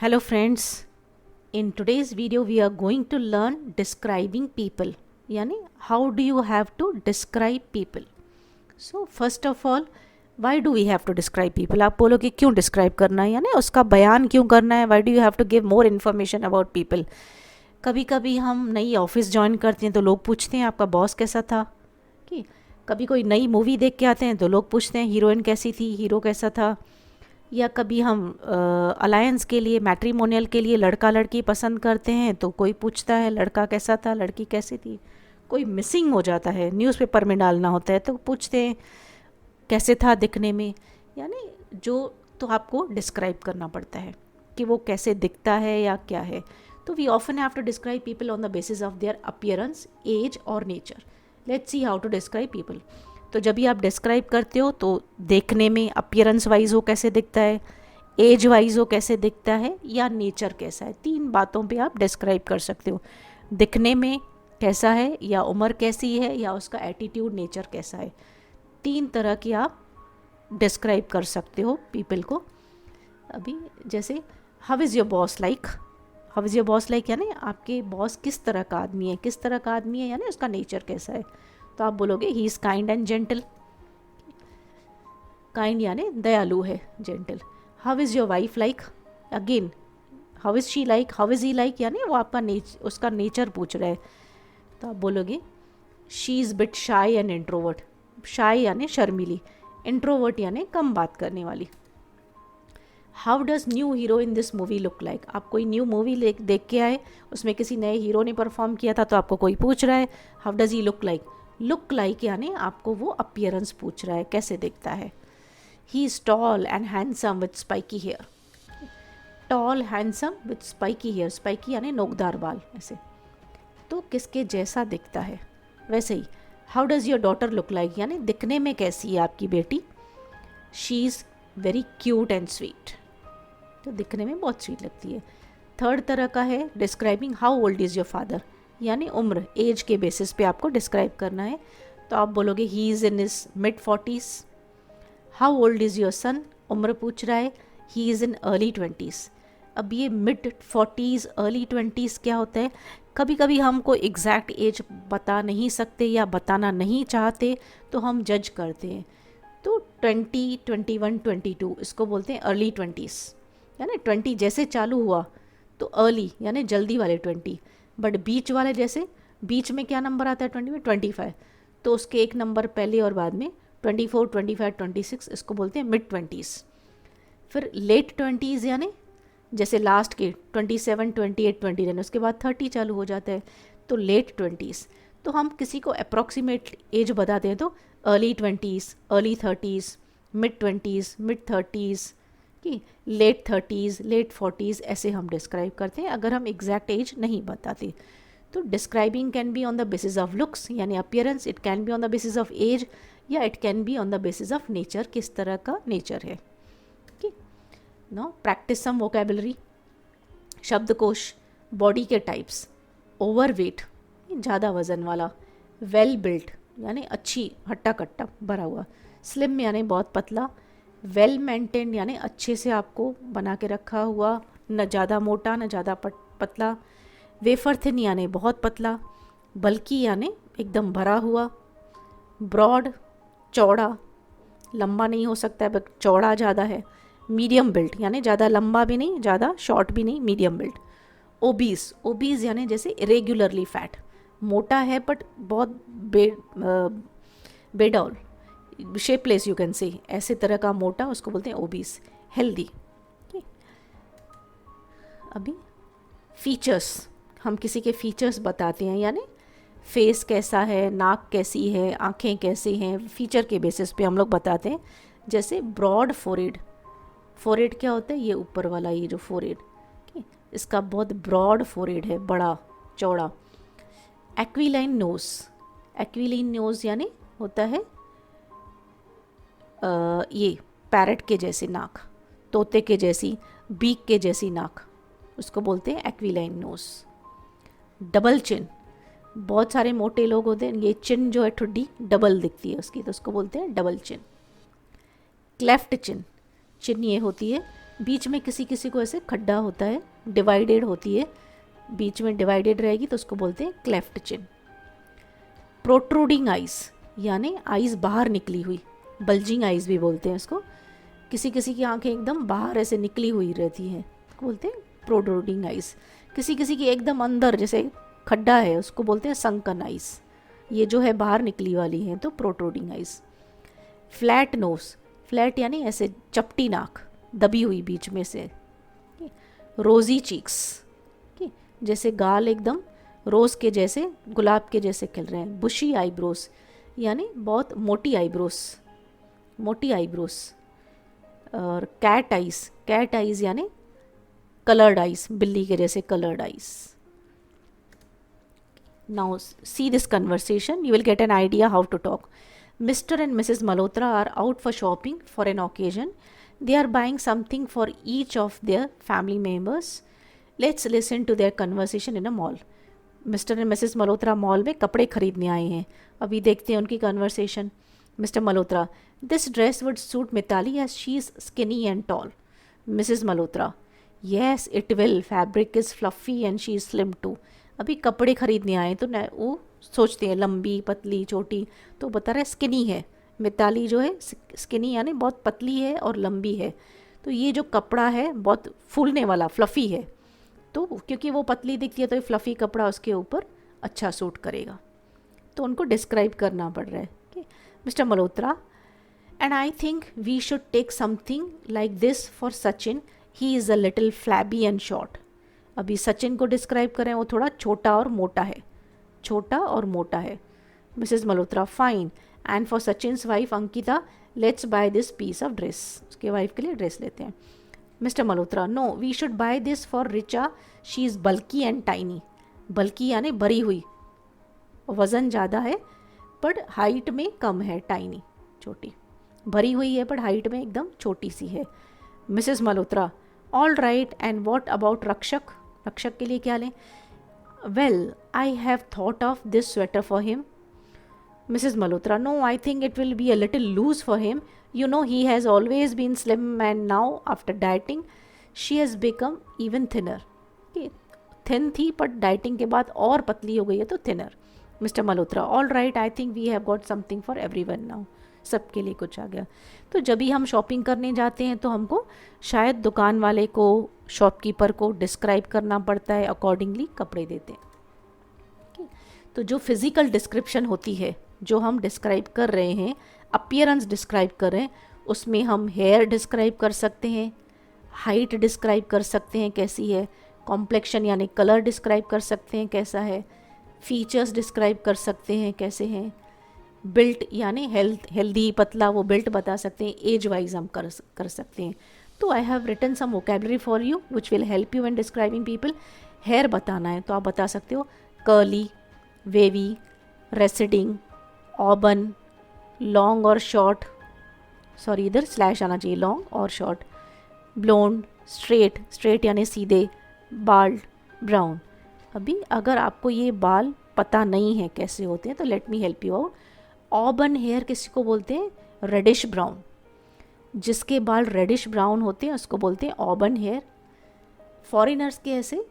Hello friends, in today's video we are going to learn describing people, यानी how do you have to describe people. So first of all, why do we have to describe people? आप बोलोगे क्यों describe करना है, यानी उसका बयान क्यों करना है. Why do you have to give more information about people? कभी कभी हम नई ऑफिस ज्वाइन करते हैं तो लोग पूछते हैं आपका बॉस कैसा था. कि कभी कोई नई मूवी देख के आते हैं तो लोग पूछते हैं हीरोइन कैसी थी, हीरो कैसा था. या कभी हम अलायंस के लिए, मैट्रिमोनियल के लिए लड़का लड़की पसंद करते हैं तो कोई पूछता है लड़का कैसा था, लड़की कैसी थी. कोई मिसिंग हो जाता है, न्यूज़पेपर में डालना होता है तो पूछते हैं कैसे था दिखने में. यानी जो तो आपको डिस्क्राइब करना पड़ता है कि वो कैसे दिखता है या क्या है. तो we often have to describe people on the basis of their appearance, age और nature. Let's see how to describe people. तो जब भी आप डिस्क्राइब करते हो तो देखने में अपीयरेंस वाइज वो कैसे दिखता है, एज वाइज वो कैसे दिखता है, या नेचर कैसा है. 3 बातों पे आप डिस्क्राइब कर सकते हो. दिखने में कैसा है, या उम्र कैसी है, या उसका एटीट्यूड, नेचर कैसा है. 3 तरह की आप डिस्क्राइब कर सकते हो पीपल को. अभी जैसे how is your boss like. How is your boss like यानी आपके बॉस किस तरह का आदमी है, किस तरह का आदमी है यानी उसका नेचर कैसा है. तो आप बोलोगे he is kind and gentle. Kind यानी दयालु है, gentle. How is your wife like. Again how is she like, how is he like यानी वो आपका उसका नेचर पूछ रहा है. तो आप बोलोगे शी इज़ बिट शाई एंड इंट्रोवर्ट. शाई यानी शर्मीली, इंट्रोवर्ट यानी कम बात करने वाली. How does new hero in this movie look like. आप कोई न्यू मूवी देख के आए, उसमें किसी नए हीरो ने परफॉर्म किया था तो आपको कोई पूछ रहा है how does he look like. Look like यानी आपको वो अपीयरेंस पूछ रहा है, कैसे दिखता है. He is tall and handsome with spiky hair. Tall, handsome with spiky hair. Spiky यानी नोकदार बाल ऐसे. तो किसके जैसा दिखता है. वैसे ही how does your daughter look like यानी दिखने में कैसी है आपकी बेटी. She is very cute and sweet. तो दिखने में बहुत स्वीट लगती है. थर्ड तरह का है describing how old is your father, यानी उम्र, एज के बेसिस पे आपको डिस्क्राइब करना है. तो आप बोलोगे he is in is mid 40s. How old is your son, उम्र पूछ रहा है. He is in early 20s. अब ये मिड 40s अर्ली 20s क्या होता है. कभी कभी हमको एग्जैक्ट एज बता नहीं सकते या बताना नहीं चाहते तो हम जज करते हैं. तो 20, 21, 22 इसको बोलते हैं अर्ली 20s. यानी 20 जैसे चालू हुआ तो अर्ली यानी जल्दी वाले 20. बट बीच वाले जैसे बीच में क्या नंबर आता है 20 में, 25. तो उसके एक नंबर पहले और बाद में 24, 25, 26 इसको बोलते हैं मिड 20s. फिर लेट 20s यानी जैसे लास्ट के 27, 28, 29 उसके बाद 30 चालू हो जाता है तो लेट 20s. तो हम किसी को अप्रॉक्सीमेट एज बताते हैं तो early 20s, early 30s, mid 20s, mid 30s कि लेट 30s, लेट 40s ऐसे हम डिस्क्राइब करते हैं अगर हम एग्जैक्ट एज नहीं बताते. तो describing can be on the basis of looks यानी appearance, it can be on the basis of age, या it can be on the basis of nature, किस तरह का नेचर है. Now practise some vocabulary. शब्दकोश, बॉडी के types. Overweight ज़्यादा वज़न वाला. वेल बिल्ट यानी अच्छी हट्टा कट्टा भरा हुआ. स्लिम यानी बहुत पतला. वेल मेंटेन्ड यानी अच्छे से आपको बना के रखा हुआ, न ज़्यादा मोटा न ज़्यादा पतला. वेफर थिन यानी बहुत पतला. बल्कि यानी एकदम भरा हुआ. ब्रॉड चौड़ा, लंबा नहीं हो सकता है बट चौड़ा ज़्यादा है. मीडियम बिल्ट यानी ज़्यादा लंबा भी नहीं, ज़्यादा शॉर्ट भी नहीं, मीडियम बिल्ट. ओबीस, ओबीस यानी जैसे इरेगुलरली फैट, मोटा है बट बहुत बेडॉल, शेपलेस यू कैन से, ऐसे तरह का मोटा, उसको बोलते हैं ओबीस. हेल्दी. अभी फीचर्स, हम किसी के फीचर्स बताते हैं यानी फेस कैसा है, नाक कैसी है, आँखें कैसी हैं, फीचर के बेसिस पे हम लोग बताते हैं. जैसे ब्रॉड फोरहेड. फोरहेड क्या होता है, ये ऊपर वाला ये जो फोरहेड, इसका बहुत ब्रॉड फोरहेड है, बड़ा चौड़ा. एक्विलाइन नोज. एक्विलाइन नोज यानी होता है ये पैरट के जैसी नाक, तोते के जैसी, बीक के जैसी नाक, उसको बोलते हैं एक्विलाइन नोज. डबल चिन, बहुत सारे मोटे लोग होते हैं, ये चिन जो है ठुड्डी डबल दिखती है उसकी, तो उसको बोलते हैं डबल चिन. क्लेफ्ट चिन, चिन ये होती है बीच में किसी किसी को ऐसे खड्डा होता है, डिवाइडेड होती है, बीच में डिवाइडेड रहेगी तो उसको बोलते हैं क्लेफ्ट चिन। प्रोट्रूडिंग आइज यानी आइज़ बाहर निकली हुई, बल्जिंग आइज़ भी बोलते हैं उसको। किसी किसी की आंखें एकदम बाहर ऐसे निकली हुई रहती हैं, बोलते हैं प्रोट्रूडिंग आइज़। किसी किसी की एकदम अंदर जैसे खड्डा है, उसको बोलते हैं संकन आइज़। ये जो है बाहर निकली वाली है तो protruding eyes. Flat knows, flat यानी ऐसे चपटी नाक, दबी हुई बीच में से। रोज़ी चीक्स, जैसे गाल एकदम रोज़ के जैसे, गुलाब के जैसे खिल रहे हैं। बुशी आईब्रोज यानी बहुत मोटी आईब्रोज, मोटी आईब्रोज। और कैट आइज़, कैट आइज़ यानी कलर्ड आइज़, बिल्ली के जैसे coloured eyes. Now see this conversation, you will get an idea how to talk. Mr. and Mrs. Malhotra are out for shopping for an occasion. They are buying something for each of their family members. Let's listen to their conversation in a mall. Mister and missus Malhotra mall में कपड़े खरीदने आए हैं। अभी देखते हैं उनकी conversation. Mister Malhotra, this dress would suit Mitali as she is skinny and tall. Missus Malhotra, yes it will, fabric is fluffy and she is slim too. अभी कपड़े खरीदने आए तो न वो सोचते हैं लंबी पतली छोटी, तो बता रहा है स्किनी है। मिताली जो है स्किनी यानी बहुत पतली है और लंबी है, तो ये जो कपड़ा है बहुत फूलने वाला फ्लफ़ी है, तो क्योंकि वो पतली दिखती है तो ये फ्लफ़ी कपड़ा उसके ऊपर अच्छा सूट करेगा। तो उनको डिस्क्राइब करना पड़ रहा है। Mister Malhotra, and I think we should take something like this for Sachin, he is a little flabby and short. अभी सचिन को डिस्क्राइब करें, वो थोड़ा छोटा और मोटा है, छोटा और मोटा है। Mrs Malhotra, fine, and for Sachin's wife Ankita let's buy this piece of dress. उसके वाइफ के लिए ड्रेस लेते हैं। Mr Malhotra, no we should buy this for Richa, she is bulky and tiny. Bulky यानी भरी हुई, वज़न ज़्यादा है पर हाइट में कम है, टाइनी छोटी, भरी हुई है पर हाइट में एकदम छोटी सी है। Mrs Malhotra, all right, and what about रक्षक, रक्षक के लिए क्या लें? Well I have thought of this sweater for him. Mrs. Malhotra, no, I think it will be a little loose for him. You know, he has always been slim and now after dieting, she has become even thinner. Thin थी पर dieting के बाद और पतली हो गई है तो thinner. Mister Malhotra, all right, I think we have got something for everyone now. सबके लिए कुछ आ गया। तो जब भी हम शॉपिंग करने जाते हैं तो हमको शायद दुकान वाले को, शॉपकीपर को डिस्क्राइब करना पड़ता है, अकॉर्डिंगली कपड़े देते हैं। तो जो फिज़िकल डिस्क्रिप्शन होती है, जो हम डिस्क्राइब कर रहे हैं, अपीयरेंस डिस्क्राइब कर रहे हैं, उसमें हम हेयर डिस्क्राइब कर सकते हैं, हाइट डिस्क्राइब कर सकते हैं कैसी है, कॉम्प्लेक्शन यानी कलर डिस्क्राइब कर सकते हैं कैसा है, फीचर्स डिस्क्राइब कर सकते हैं कैसे हैं, बिल्ट यानी हेल्दी पतला, वो बिल्ट बता सकते हैं, एज वाइज हम कर सकते हैं। तो I have written some vocabulary for you which will help you in describing people. Hair बताना है तो आप बता सकते हो curly, wavy, receding, auburn, long और शॉर्ट, सॉरी इधर स्लैश आना चाहिए, लॉन्ग और शॉर्ट, ब्लोंड, स्ट्रेट, स्ट्रेट यानी सीधे, बाल्ड, ब्राउन। अभी अगर आपको ये बाल पता नहीं है कैसे होते हैं तो let me help you out. Auburn hair किसी को बोलते हैं रेडिश ब्राउन, जिसके बाल रेडिश ब्राउन होते हैं उसको बोलते हैं ऑबन हेयर। फॉरेनर्स के ऐसे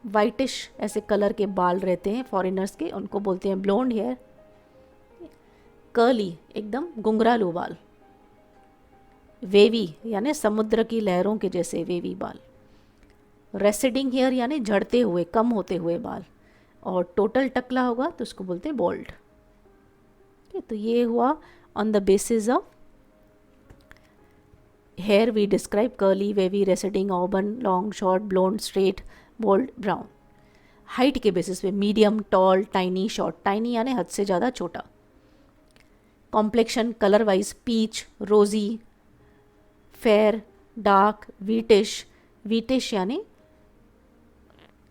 वाइटिश ऐसे कलर के बाल रहते हैं फॉरेनर्स के, उनको बोलते हैं ब्लोंड हेयर। कर्ली एकदम घुंघरालू बाल, वेवी यानी समुद्र की लहरों के जैसे वेवी बाल, रेसिडिंग हेयर यानी झड़ते हुए कम होते हुए बाल, और टोटल टकला होगा तो उसको बोलते हैं बॉल्ड। तो ये हुआ on the basis of hair we describe curly, wavy, receding, auburn, long, short, blonde, straight, bald, brown. Height के बेसिस पे medium, tall, tiny, short, tiny यानी हद से ज़्यादा छोटा। Complexion colour wise peach, rosy, fair, dark, wheatish, wheatish यानी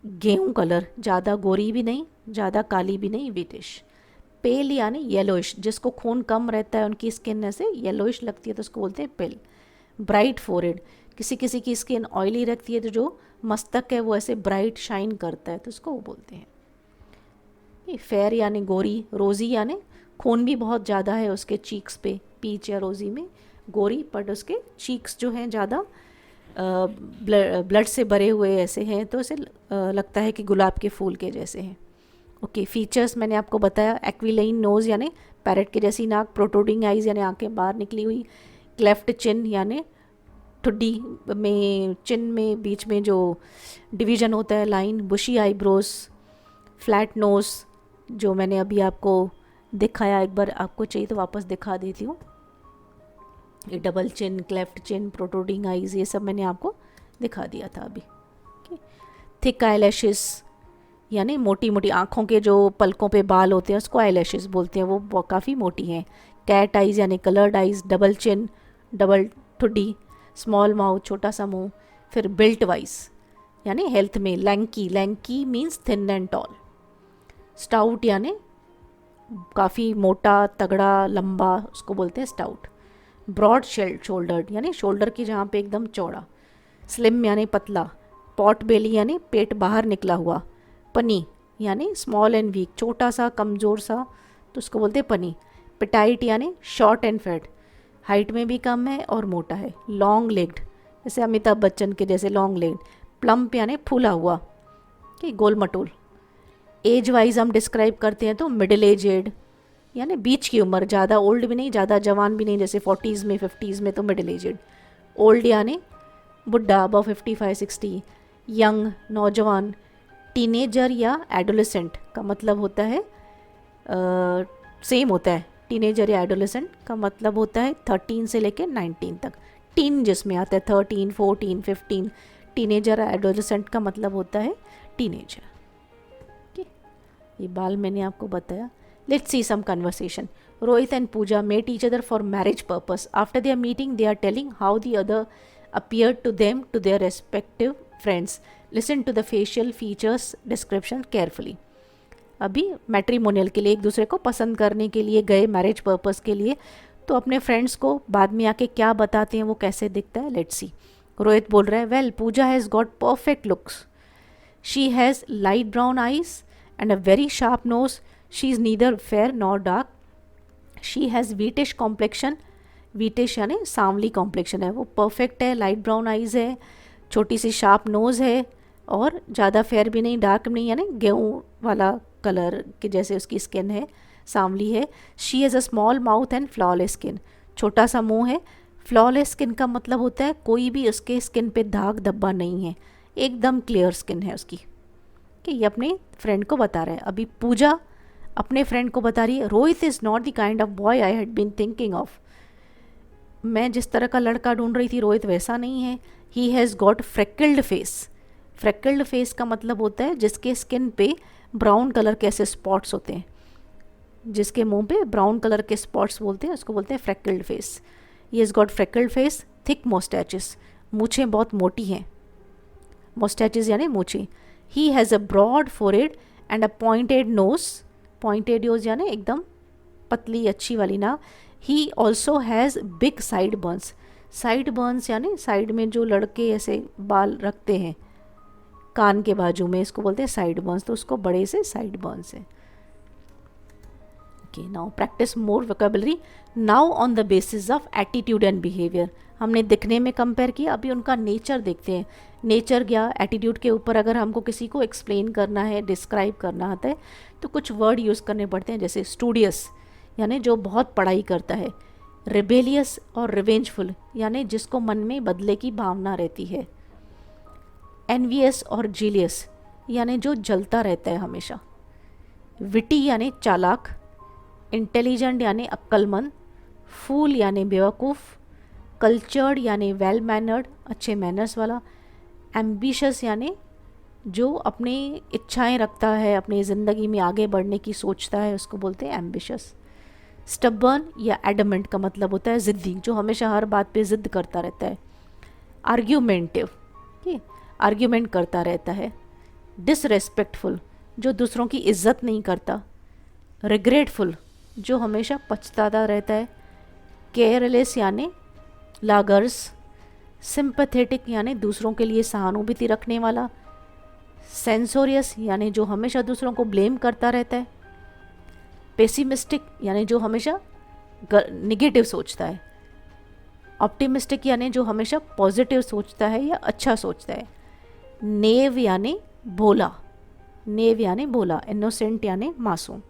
गेहूं colour, ज़्यादा गोरी भी नहीं ज़्यादा काली भी नहीं, वीटिश। पेल यानी येलोइश, जिसको खून कम रहता है उनकी स्किन ऐसे येलोइश लगती है तो उसको बोलते हैं पेल। ब्राइट फोरहेड, किसी किसी की स्किन ऑयली रखती है तो जो मस्तक है वो ऐसे ब्राइट शाइन करता है तो उसको वो बोलते हैं। फेयर यानी गोरी, रोज़ी यानी खून भी बहुत ज़्यादा है उसके चीक्स पे, पीच या रोज़ी में गोरी, बट उसके चीक्स जो हैं ज़्यादा ब्लड से भरे हुए ऐसे हैं, तो ऐसे लगता है कि गुलाब के फूल के जैसे हैं। ओके, फीचर्स मैंने आपको बताया, एक्विलाइन नोज़ यानी पैरेट के जैसी नाक, प्रोट्रूडिंग आइज़ यानी आंखें बाहर निकली हुई, क्लेफ्ट चिन यानी ठुड्डी में, चिन में बीच में जो डिवीज़न होता है लाइन, बुशी आईब्रोज, फ्लैट नोज़ जो मैंने अभी आपको दिखाया, एक बार आपको चाहिए तो वापस दिखा देती हूँ। ये डबल चिन, क्लेफ्ट चिन, प्रोट्रूडिंग आइज़, ये सब मैंने आपको दिखा दिया था अभी। थिक आईलैशेस यानी मोटी मोटी आँखों के जो पलकों पे बाल होते हैं उसको आईलैशेस बोलते हैं, वो काफ़ी मोटी हैं। कैट आइज़ यानी coloured eyes, double chin, double ठुड्डी, स्मॉल माउथ छोटा सा मुँह। फिर बिल्ट वाइज यानी हेल्थ में lanky, lanky means thin and tall. Stout यानी काफ़ी मोटा, तगड़ा, लंबा, उसको बोलते हैं स्टाउट। ब्रॉड शोल्डर्ड यानी शोल्डर के जहाँ पे एकदम चौड़ा। स्लिम यानी पतला। पॉट बेली यानी पेट बाहर निकला हुआ। पनी यानी स्मॉल एंड वीक, छोटा सा, कमज़ोर सा, तो उसको बोलते हैं पनी। पिटाइट यानी शॉर्ट एंड फैट, हाइट में भी कम है और मोटा है। लॉन्ग लेग्ड जैसे अमिताभ बच्चन के जैसे लॉन्ग लेग्ड। प्लम्प यानी फूला हुआ, कि गोल मटोल। एज वाइज हम डिस्क्राइब करते हैं तो मिडिल एजेड यानी बीच की उम्र, ज़्यादा ओल्ड भी नहीं ज़्यादा जवान भी नहीं, जैसे 40s में 50s में तो मिडिल एजेड। ओल्ड यानी बुढ़ा, अबव 55-60। यंग नौजवान। टीनेजर या एडोलेसेंट का मतलब होता है सेम होता है, टीनेजर या एडोलेसेंट का मतलब होता है 13 से लेकर 19 तक। टीन जिसमें आता है 13, 14, 15। टीनेजर या एडोलेसेंट का मतलब होता है टीनेजर। ओके, ये बाल मैंने आपको बताया। Let's see some conversation. Rohit and Pooja met each other for marriage purpose. After their meeting they are telling how the other appeared to them to their respective friends. Listen to the facial features description carefully. अभी matrimonial के लिए, एक दूसरे को पसंद करने के लिए गए, मैरिज पर्पस के लिए, तो अपने फ्रेंड्स को बाद में आके क्या बताते हैं, वो कैसे दिखता है, लेट्स सी। रोहित बोल रहा है, well Pooja has got perfect looks. She has light brown eyes and a very sharp nose. She is neither fair nor dark. She has wheatish complexion, wheatish यानी सांवली कॉम्प्लेक्शन है, वो परफेक्ट है, लाइट ब्राउन आइज़ है, छोटी C sharp nose है, और ज़्यादा फेयर भी नहीं, डार्क भी नहीं, यानी गेहूँ वाला कलर के जैसे उसकी स्किन है, सांवली है। She has a small mouth and flawless skin, छोटा सा मुंह है। फ्लॉलेस स्किन का मतलब होता है कोई भी उसके स्किन पे दाग धब्बा नहीं है, एकदम क्लियर स्किन है उसकी। कि ये अपने फ्रेंड को बता रहा है। अभी पूजा अपने फ्रेंड को बता रही है, Rohit is not the kind of boy I had been thinking of. मैं जिस तरह का लड़का ढूंढ रही थी रोहित वैसा नहीं है। He has got freckled face. Freckled face का मतलब होता है जिसके स्किन पे ब्राउन कलर के ऐसे स्पॉट्स होते हैं, जिसके मुंह पे ब्राउन कलर के स्पॉट्स बोलते हैं, उसको बोलते हैं freckled face. He has got freckled face, thick moustaches, मूछें बहुत मोटी हैं, मोस्टैचेस यानी मूछें। He has a broad forehead and a pointed nose, pointed nose यानी एकदम पतली अच्छी वाली नाक। He also has big sideburns, sideburns यानी साइड में जो लड़के ऐसे बाल रखते हैं कान के बाजू में, इसको बोलते हैं साइड बर्न्स, तो उसको बड़े से साइड बर्न्स है। Okay, now practice more vocabulary now on the basis of attitude and behaviour. हमने दिखने में कंपेयर किया, अभी उनका नेचर देखते हैं। नेचर या एटीट्यूड के ऊपर अगर हमको किसी को एक्सप्लेन करना है, डिस्क्राइब करना आता है, तो कुछ वर्ड यूज़ करने पड़ते हैं, जैसे स्टूडियस यानी जो बहुत पढ़ाई करता है। रिबेलियस और रिवेंजफुल यानी जिसको मन में बदले की भावना रहती है। एनवियस और जीलियस यानी जो जलता रहता है हमेशा। विटी यानी चालाक। इंटेलिजेंट यानी अक्लमंद। फूल यानी बेवकूफ़। कल्चर्ड यानी वेल मैनर्ड, अच्छे मैनर्स वाला। एम्बिशियस यानी जो अपनी इच्छाएं रखता है, अपनी ज़िंदगी में आगे बढ़ने की सोचता है, उसको बोलते हैं एम्बिशियस। स्टबर्न या एडमेंट का मतलब होता है ज़िद्दी, जो हमेशा हर बात पे ज़िद्द करता रहता है। आर्ग्यूमेंटिव, आर्ग्यूमेंट करता रहता है। डिसरेस्पेक्टफुल, जो दूसरों की इज्जत नहीं करता। रिग्रेटफुल, जो हमेशा पछताता रहता है। केयरलेस यानी लागर्स। सिंपैथेटिक यानी दूसरों के लिए सहानुभूति रखने वाला। सेंसोरियस यानी जो हमेशा दूसरों को ब्लेम करता रहता है। पेसिमिस्टिक यानी जो हमेशा निगेटिव सोचता है। ऑप्टिमिस्टिक यानी जो हमेशा पॉजिटिव सोचता है या अच्छा सोचता है। नेव यानी भोला, नेव यानी भोला, इनोसेंट यानी मासूम।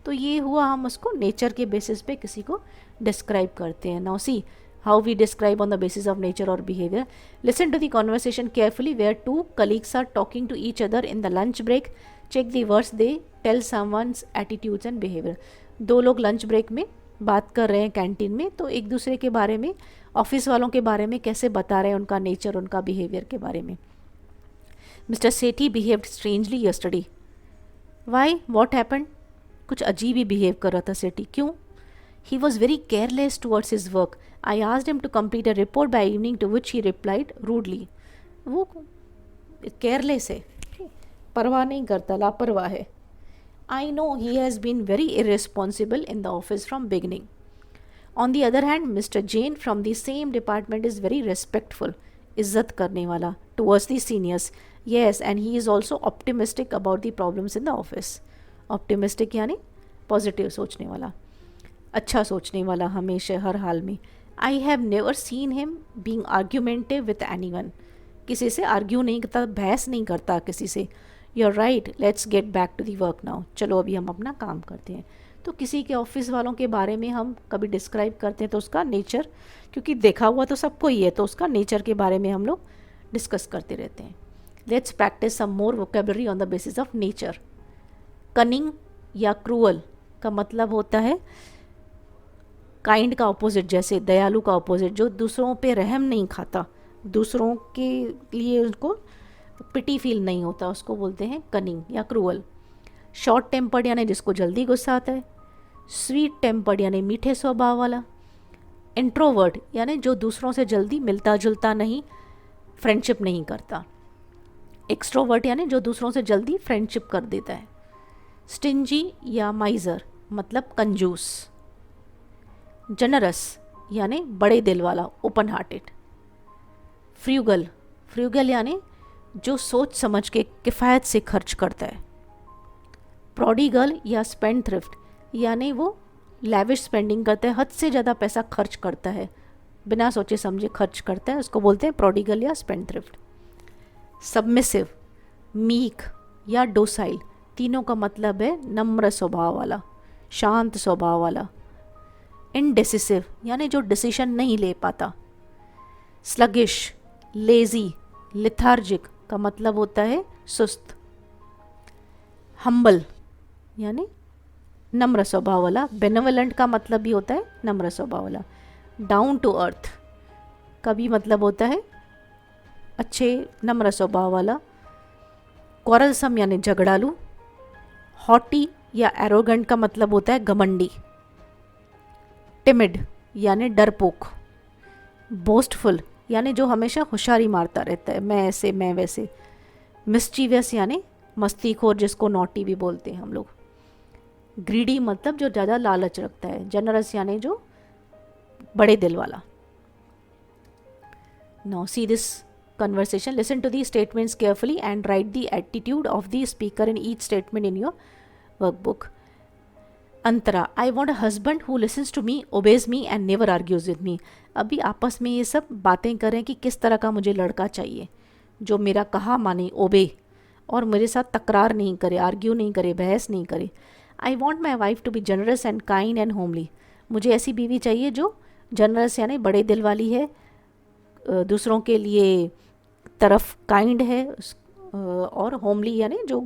तो ये हुआ, हम उसको नेचर के बेसिस पे किसी को डिस्क्राइब करते हैं। Now see how we describe on the basis of nature or behavior. Listen to the conversation carefully where two colleagues are talking to each other in the lunch break. Check the words they tell someone's attitudes and behavior. दो लोग lunch break में बात कर रहे हैं canteen में, तो एक दूसरे के बारे में, ऑफिस वालों के बारे में कैसे बता रहे हैं, उनका नेचर, उनका बिहेवियर के बारे में। Mister Sethi behaved strangely yesterday. Why, what happen? कुछ अजीब ही बिहेव कर रहा था सेठी। क्यों? He was very careless towards his work. I asked him to complete a report by evening, to which he replied rudely. वो केयरलेस है, परवाह नहीं करता, लापरवाह है। I know he has been very irresponsible in the office from beginning. On the other hand, Mr. Jain from the same department is very respectful, इज्जत करने वाला, towards the seniors. Yes, and he is also optimistic about the problems in the office. Optimistic यानी positive सोचने वाला, अच्छा सोचने वाला हमेशा हर हाल में। I have never seen him being argumentative with anyone. किसी से आर्ग्यू नहीं करता, बहस नहीं करता किसी से। You are right, let's get back to the work now. चलो अभी हम अपना काम करते हैं। तो किसी के ऑफिस वालों के बारे में हम कभी डिस्क्राइब करते हैं तो उसका नेचर, क्योंकि देखा हुआ तो सबको ही है, तो उसका नेचर के बारे में हम लोग डिस्कस करते रहते हैं। Let's practise some more vocabulary on the basis of nature. Cunning या क्रूअल का मतलब होता है काइंड का अपोजिट, जैसे दयालु का अपोजिट, जो दूसरों पे रहम नहीं खाता, दूसरों के लिए उनको पिटी फील नहीं होता, उसको बोलते हैं कनिंग या क्रूअल। शॉर्ट टेम्पर्ड यानी जिसको जल्दी गुस्सा आता है। स्वीट टेम्पर्ड यानी मीठे स्वभाव वाला। इंट्रोवर्ट यानी जो दूसरों से जल्दी मिलता जुलता नहीं, फ्रेंडशिप नहीं करता। एक्सट्रोवर्ट यानी जो दूसरों से जल्दी फ्रेंडशिप कर देता है। स्टिंजी या माइजर मतलब कंजूस। जनरस यानी बड़े दिल वाला, ओपन हार्टेड। फ्रूगल, फ्रूगल यानी जो सोच समझ के किफ़ायत से खर्च करता है। प्रोडिगल या स्पेंड थ्रिफ्ट यानी वो लैविश स्पेंडिंग करता है, हद से ज़्यादा पैसा खर्च करता है, बिना सोचे समझे खर्च करता है, उसको बोलते हैं प्रोडिगल या स्पेंड थ्रिफ्ट। सबमिसिव, मीक या डोसाइल, तीनों का मतलब है नम्र स्वभाव वाला, शांत स्वभाव वाला। इनडेसिसिव यानी जो डिसीजन नहीं ले पाता। स्लगिश, लेजी, लिथार्जिक का मतलब होता है सुस्त। हम्बल यानी नम्र स्वभाव वाला। बेनेवलेंट का मतलब भी होता है नम्र स्वभाव वाला। डाउन टू अर्थ का भी मतलब होता है अच्छे नम्र स्वभाव वाला। क्वारलसम यानी झगड़ालू। हॉटी या एरोगेंट का मतलब होता है घमंडी। टिमिड यानी डरपोक। बोस्टफुल यानी जो हमेशा होशियारी मारता रहता है, मैं ऐसे मैं वैसे। मिस्चीवियस यानी मस्तीखोर, जिसको नॉटी भी बोलते हैं हम लोग। ग्रीडी मतलब जो ज़्यादा लालच रखता है। जनरस यानी जो बड़े दिल वाला। Now see this conversation. Listen to these statements carefully and write the attitude of the speaker in each statement in your workbook. Antara, I want a husband who listens to me, obeys me and never argues with me. अभी आपस में ये सब बातें करें कि किस तरह का मुझे लड़का चाहिए, जो मेरा कहा माने, ओबे, और मेरे साथ तकरार नहीं करे, आर्ग्यू नहीं करे, बहस नहीं करे. I want my wife to be generous and kind and homely. मुझे ऐसी बीवी चाहिए जो जनरस यानी बड़े दिल वाली है, दूसरों के लिए तरफ काइंड है, और होमली यानी जो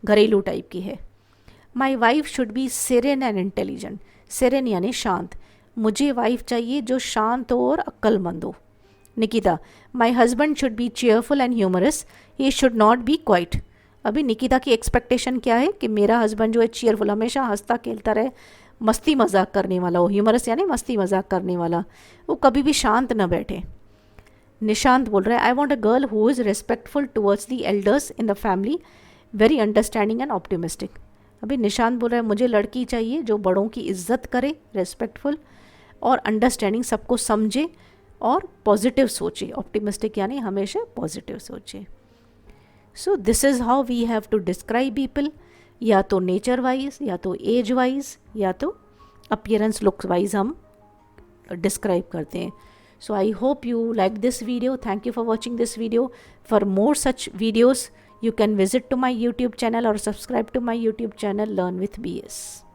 घरेलू टाइप की है. My wife should be serene and intelligent. Serene यानी शांत. मुझे वाइफ चाहिए जो शांत हो और अक्लमंद हो. Nikita, my husband should be cheerful and humorous, he should not be quiet. अभी निकिता की एक्सपेक्टेशन क्या है कि मेरा हस्बैंड जो है चेयरफुल, हमेशा हंसता खेलता रहे, मस्ती मजाक करने वाला हो. ह्यूमरस यानी मस्ती मजाक करने वाला, वो कभी भी शांत न बैठे. निशांत बोल रहा है, I want a girl who is respectful towards the elders in the family, very understanding and optimistic. अभी निशांत बोल रहा है, मुझे लड़की चाहिए जो बड़ों की इज्जत करे, रेस्पेक्टफुल और अंडरस्टैंडिंग, सबको समझे और पॉजिटिव सोचे. ऑप्टिमिस्टिक यानी हमेशा पॉजिटिव सोचे. So this is how we have to describe people, या तो नेचर वाइज, या तो एज वाइज, या तो अपीयरेंस लुक्स वाइज हम डिस्क्राइब करते हैं. So I hope you like this video. Thank you for watching this video. For more such videos, you can visit to my YouTube channel or subscribe to my YouTube channel, Learn with BS.